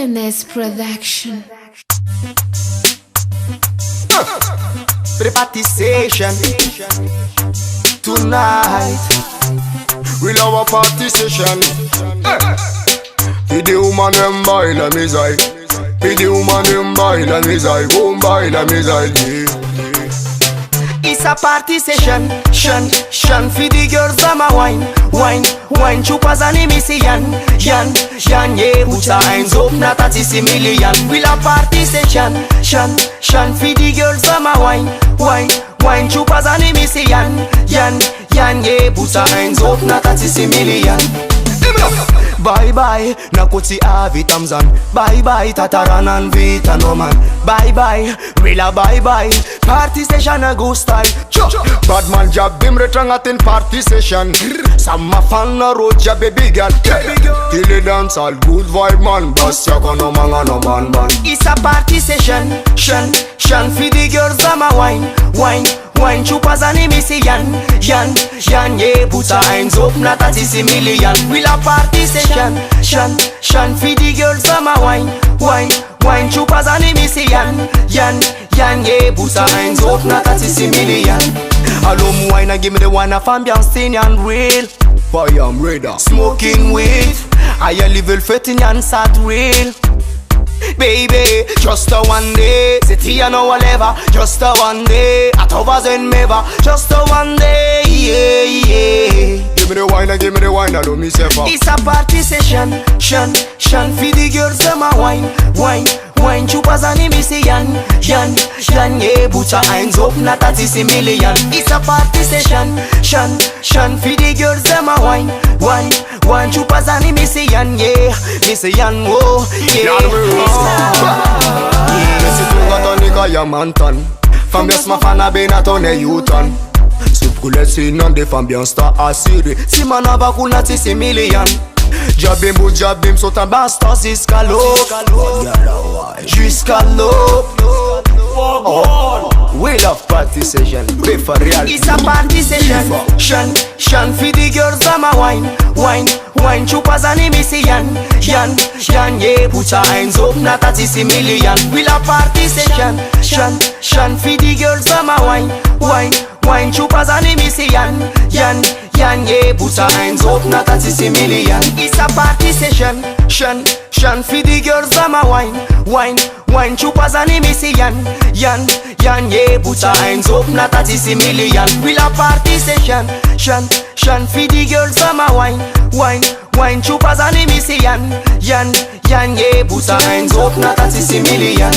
Wilderness Production. Pre-party session tonight. We love a party session. Pidi woman them baila mizai. Pidi woman them baila mizai. Go baila mizai. It's a party session, shun for the girls them a wine. Chupas and missy yan, yeah. Put your hands up, not at 30 million. We'll a party session, shun for the girls them a wine. Chupas and missy yan, yeah. Put your hands up, not at 30 million. Bye bye, Nakoti Avi Tamzan. Bye bye, Tataran and Vita no man. Bye bye, Rilla bye bye. Party session a go style. Bad man job bim retrangat in party session. Sama fan na road ja baby girl. Till the dance all good vibe man. Basta kono manga no man. It's a party session, shun for the girls them a wine. Chupas and missy yan, yeah. Put your hands up, not at 30 million. We'll a party session, shun for the girls them a wine. Chupas and missy yan, yeah. Put your hands up, not at 30 million. Hello, wine and give me the one of ambiance in and real. Boy, I'm ready. Smoking weed, higher level 13 and sat real. Baby, just a one day. City and no whatever. Just a one day. At overs and never. Just a one day, yeah. Give me the wine and I don't miss ever. It's a party session, shun for the girls them a wine. Chupas and missy yan, yeah. Put your hands up, not at 30 million. It's a party session, shun for the girls them a wine. Chupas and missy yan, yeah. Missy yan, whoa, yeah. Si tu gatonika ya mantan. Fambias ma fana bena tone yutan. Sip kulesi non de fambias ta asiri. Si manava kuna 30 million. Jabim sautant Basta jusqu'à l'aube. Jusqu'à l'aube. We love party session, pay for real. It's a party session, shun for the girls them a wine. Chupas and missy yan, yeah. Put your hands up, not at 30 million. We'll a party session, shun for the girls them a wine. Chupas and missy yan, yeah. Put your hands up, not at 30 million. It's a party session, shun for the girls them a wine. Chupas and missy yan, yeah. Put your hands up, not at 30 million. We'll a party session, shun for the girls them a wine. Chupas and missy yan, yeah. Put your hands up, not at 30 million.